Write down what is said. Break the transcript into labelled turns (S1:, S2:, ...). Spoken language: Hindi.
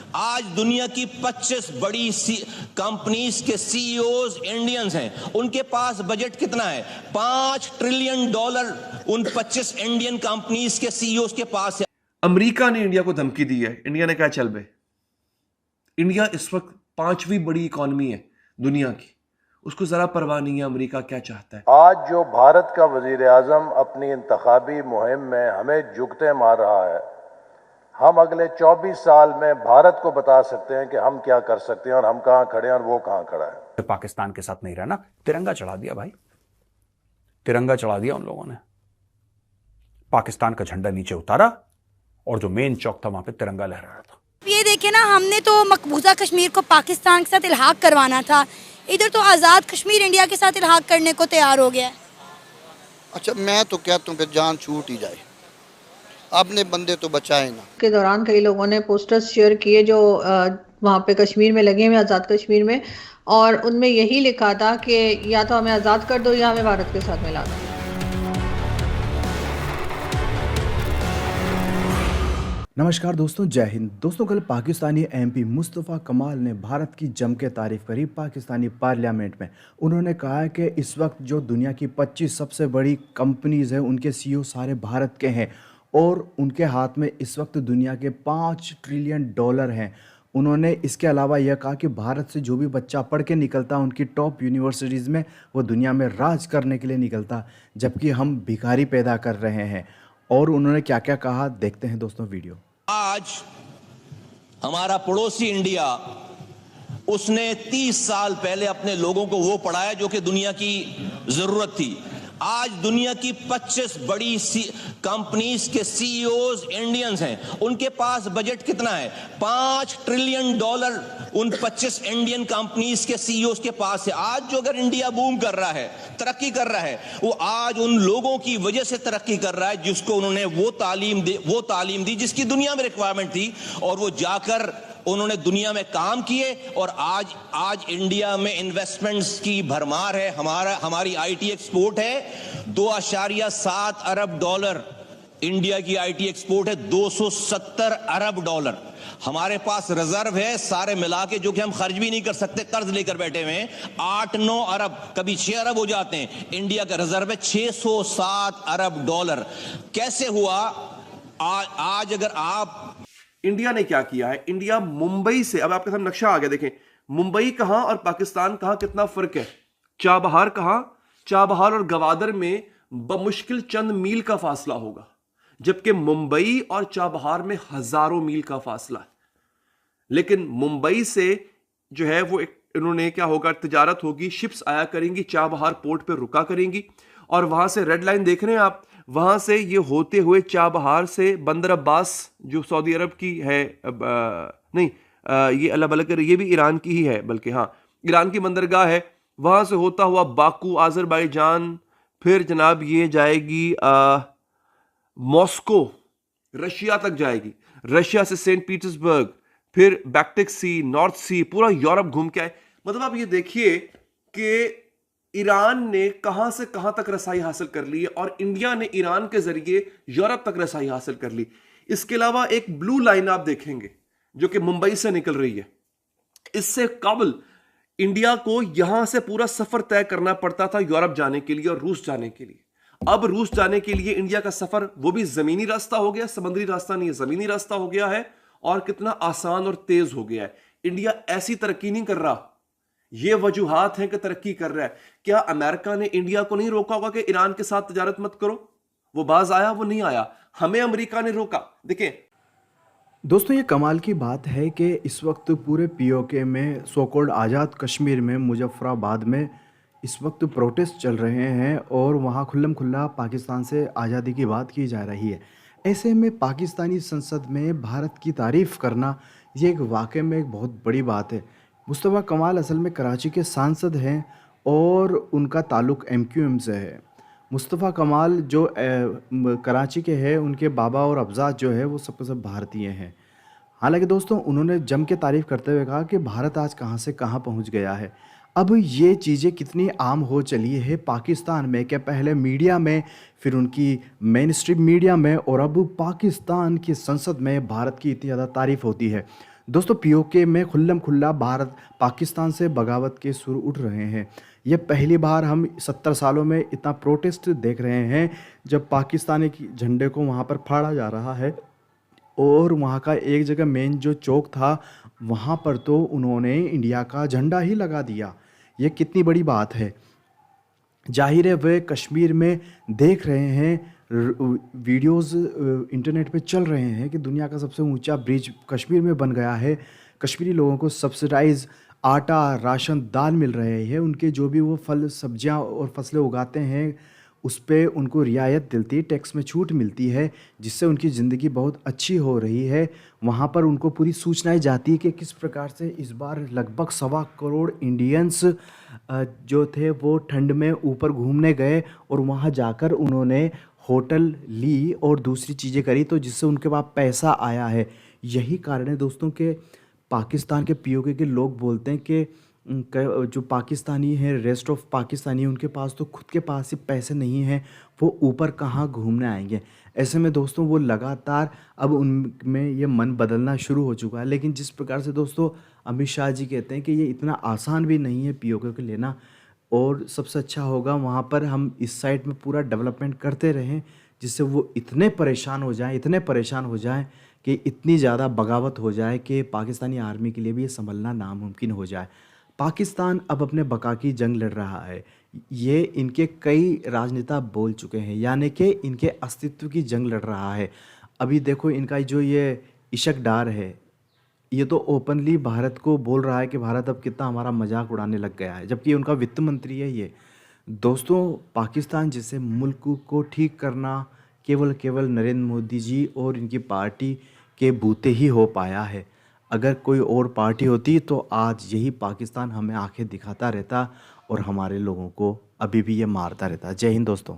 S1: आज दुनिया की 25 बड़ी कंपनीज के सीईओज इंडियंस हैं। उनके पास बजट कितना है? $5 ट्रिलियन उन 25 इंडियन कंपनीज के सीईओज के पास है।
S2: अमेरिका ने इंडिया को धमकी दी है, इंडिया ने क्या चल बे। इंडिया इस वक्त 5वीं बड़ी इकॉनमी है दुनिया की, उसको जरा परवाह नहीं है अमेरिका क्या चाहता है।
S3: आज जो भारत का वजीर आजम अपनी इंतखाबी मुहिम में हमें जुगते मार रहा है, हम अगले 24 साल में भारत को बता सकते हैं कि हम क्या कर सकते हैं और हम कहां खड़े हैं और वो कहां खड़ा है।
S4: पाकिस्तान के साथ नहीं रहना, तिरंगा चढ़ा दिया भाई, तिरंगा चढ़ा दिया उन लोगों ने। पाकिस्तान का झंडा नीचे उतारा और जो मेन चौक था वहां पे तिरंगा लहरा रहा था।
S5: ये देखे ना, हमने तो मकबूजा कश्मीर को पाकिस्तान के साथ इल्हाक करवाना था, इधर तो आज़ाद कश्मीर इंडिया के साथ इल्हाक करने को तैयार हो गया है।
S6: अच्छा, मैं तो कहता हूँ फिर जान छूट ही जाए, अपने बंदे तो बचाए ना।
S7: के दौरान कई लोगों ने पोस्टर्स शेयर किए जो वहाँ पे कश्मीर में लगे हुए, आज़ाद कश्मीर में, और उनमें यही लिखा था कि या तो हमें आज़ाद कर दो या हमें भारत के साथ मिला दो।
S8: नमस्कार दोस्तों, जय हिंद। दोस्तों, कल पाकिस्तानी एमपी मुस्तफ़ा कमाल ने भारत की जम के तारीफ करी पाकिस्तानी पार्लियामेंट में। उन्होंने कहा है कि इस वक्त जो दुनिया की 25 सबसे बड़ी कंपनीज़ हैं उनके सीईओ सारे भारत के हैं और उनके हाथ में इस वक्त दुनिया के $5 ट्रिलियन हैं। उन्होंने इसके अलावा यह कहा कि भारत से जो भी बच्चा पढ़ के निकलता उनकी टॉप यूनिवर्सिटीज़ में, वो दुनिया में राज करने के लिए निकलता, जबकि हम भिखारी पैदा कर रहे हैं। और उन्होंने क्या क्या कहा, देखते हैं दोस्तों वीडियो।
S1: आज हमारा पड़ोसी इंडिया, उसने 30 साल पहले अपने लोगों को वो पढ़ाया जो कि दुनिया की जरूरत थी। आज दुनिया की 25 बड़ी कंपनीज के सीईओज इंडियंस हैं। उनके पास बजट कितना है? $5 ट्रिलियन उन 25 इंडियन कंपनीज के सीईओज के पास है। आज जो अगर इंडिया बूम कर रहा है, तरक्की कर रहा है, वो आज उन लोगों की वजह से तरक्की कर रहा है जिसको उन्होंने वो तालीम दी जिसकी दुनिया में रिक्वायरमेंट थी, और वो जाकर उन्होंने दुनिया में काम किए। और आज इंडिया में इन्वेस्टमेंट्स की भरमार है। हमारी आईटी एक्सपोर्ट है $2.7 अरब। इंडिया की आईटी एक्सपोर्ट है $270 अरब। हमारे पास रिजर्व है सारे मिला के, जो कि हम खर्च भी नहीं कर सकते, कर्ज लेकर बैठे हुए हैं, 8-9 अरब, कभी 6 अरब हो जाते हैं। इंडिया का रिजर्व है $607 अरब। कैसे हुआ? आज अगर आप
S2: इंडिया ने क्या किया है, इंडिया मुंबई से, अब आपके सामने नक्शा आ गया, देखें मुंबई कहां और पाकिस्तान कहां, कितना फर्क है। चाबहार कहां, चाबहार और गवादर में बमुश्किल चंद मील का फासला होगा, जबकि मुंबई और चाबहार में हजारों मील का फासला है। लेकिन मुंबई से जो है वो इन्होंने क्या होगा, तिजारत होगी, शिप्स आया करेंगी, चाबहार पोर्ट पे रुका करेंगी, और वहां से रेड लाइन देख रहे हैं आप, वहां से ये होते हुए चाबहार से बंदर अब्बास जो सऊदी अरब की है, ये अलग अलग, ये भी ईरान की ही है, बल्कि हाँ ईरान की बंदरगाह है, वहां से होता हुआ बाकू, आज़रबाईजान, फिर जनाब ये जाएगी मॉस्को, रशिया तक जाएगी, रशिया से सेंट पीटर्सबर्ग, फिर बैक्टिक सी, नॉर्थ सी, पूरा यूरोप घूम के आए। मतलब आप ये देखिए कि ईरान ने कहां से कहां तक रसाई हासिल कर ली है और इंडिया ने ईरान के जरिए यूरोप तक रसाई हासिल कर ली। इसके अलावा एक ब्लू लाइन आप देखेंगे जो कि मुंबई से निकल रही है। इससे कबल इंडिया को यहां से पूरा सफर तय करना पड़ता था यूरोप जाने के लिए और रूस जाने के लिए। अब रूस जाने के लिए इंडिया का सफर वो भी जमीनी रास्ता हो गया, समुद्री रास्ता नहीं है, जमीनी रास्ता हो गया है, और कितना आसान और तेज हो गया है। इंडिया ऐसी तरक्की नहीं कर रहा, ये वजूहात हैं कि तरक्की कर रहा है। क्या अमेरिका ने इंडिया को नहीं रोका होगा कि ईरान के साथ तिजारत मत करो? वो बाज आया, वो नहीं आया, हमें अमेरिका ने रोका। देखें
S8: दोस्तों, ये कमाल की बात है कि इस वक्त पूरे पीओके में, सो कॉल्ड आज़ाद कश्मीर में, मुजफ्फराबाद में इस वक्त प्रोटेस्ट चल रहे हैं और वहाँ खुल्लम खुल्ला पाकिस्तान से आज़ादी की बात की जा रही है। ऐसे में पाकिस्तानी संसद में भारत की तारीफ़ करना, ये एक वाकई में एक बहुत बड़ी बात है। मुस्तफ़ा कमाल असल में कराची के सांसद हैं और उनका ताल्लुक़ एमक्यूएम से है। मुस्तफ़ा कमाल जो कराची के हैं, उनके बाबा और अफजाद जो है वो सब भारतीय हैं। हालांकि दोस्तों, उन्होंने जम के तारीफ़ करते हुए कहा कि भारत आज कहां से कहां पहुंच गया है। अब ये चीज़ें कितनी आम हो चली है पाकिस्तान में कि पहले मीडिया में, फिर उनकी मेन स्ट्रीम मीडिया में, और अब पाकिस्तान की संसद में भारत की इतनी ज़्यादा तारीफ़ होती है। दोस्तों पीओके में खुल्लम खुल्ला भारत पाकिस्तान से बगावत के सुर उठ रहे हैं। ये पहली बार हम 70 सालों में इतना प्रोटेस्ट देख रहे हैं जब पाकिस्तानी की झंडे को वहाँ पर फाड़ा जा रहा है। और वहाँ का एक जगह मेन जो चौक था वहाँ पर तो उन्होंने इंडिया का झंडा ही लगा दिया। ये कितनी बड़ी बात है। जाहिर है वे कश्मीर में देख रहे हैं, वीडियोस इंटरनेट पे चल रहे हैं कि दुनिया का सबसे ऊंचा ब्रिज कश्मीर में बन गया है। कश्मीरी लोगों को सब्सिडाइज आटा, राशन, दाल मिल रहे हैं। उनके जो भी वो फल, सब्जियां और फसलें उगाते हैं उस पे उनको रियायत मिलती है, टैक्स में छूट मिलती है, जिससे उनकी ज़िंदगी बहुत अच्छी हो रही है। वहाँ पर उनको पूरी सूचनाएं जाती है कि किस प्रकार से इस बार लगभग 1.25 करोड़ इंडियंस जो थे वो ठंड में ऊपर घूमने गए और वहाँ जाकर उन्होंने होटल ली और दूसरी चीज़ें करी, तो जिससे उनके पास पैसा आया है। यही कारण है दोस्तों के पाकिस्तान के पीओके के लोग बोलते हैं कि जो पाकिस्तानी हैं, रेस्ट ऑफ पाकिस्तानी, उनके पास तो खुद के पास ही पैसे नहीं हैं, वो ऊपर कहाँ घूमने आएंगे। ऐसे में दोस्तों वो लगातार अब उनमें ये मन बदलना शुरू हो चुका है। लेकिन जिस प्रकार से दोस्तों अमित शाह जी कहते हैं कि ये इतना आसान भी नहीं है पीओके को लेना, और सबसे अच्छा होगा वहाँ पर हम इस साइड में पूरा डेवलपमेंट करते रहें, जिससे वो इतने परेशान हो जाएं कि इतनी ज़्यादा बगावत हो जाए कि पाकिस्तानी आर्मी के लिए भी ये संभलना नामुमकिन हो जाए। पाकिस्तान अब अपने बका की जंग लड़ रहा है। ये इनके कई राजनेता बोल चुके हैं, यानी कि इनके अस्तित्व की जंग लड़ रहा है। अभी देखो इनका जो ये इशक डार है, ये तो ओपनली भारत को बोल रहा है कि भारत अब कितना हमारा मजाक उड़ाने लग गया है, जबकि उनका वित्त मंत्री है ये। दोस्तों पाकिस्तान जैसे मुल्क को ठीक करना केवल नरेंद्र मोदी जी और इनकी पार्टी के बूते ही हो पाया है। अगर कोई और पार्टी होती तो आज यही पाकिस्तान हमें आंखें दिखाता रहता और हमारे लोगों को अभी भी ये मारता रहता। जय हिंद दोस्तों।